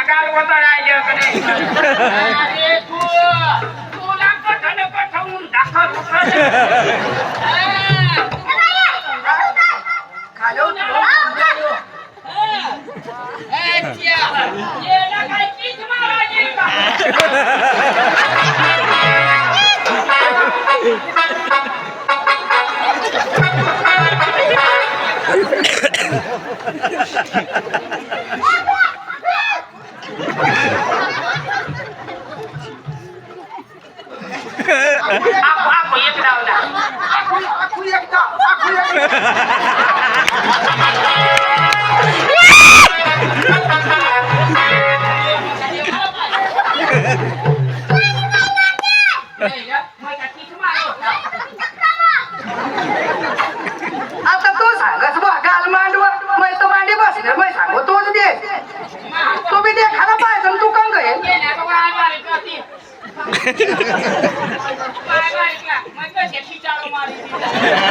गाल होता राहिलं का नाही अरे तुला कठण कठवून दाखव खालो काय पीठ मारायची aku एक डावला aku एक आता तू सांगच बा गाल मांडवा मै तो मांडी बसले मै सांगू तूच दे तू बी दे खाना पाहिजे तू काम करे काय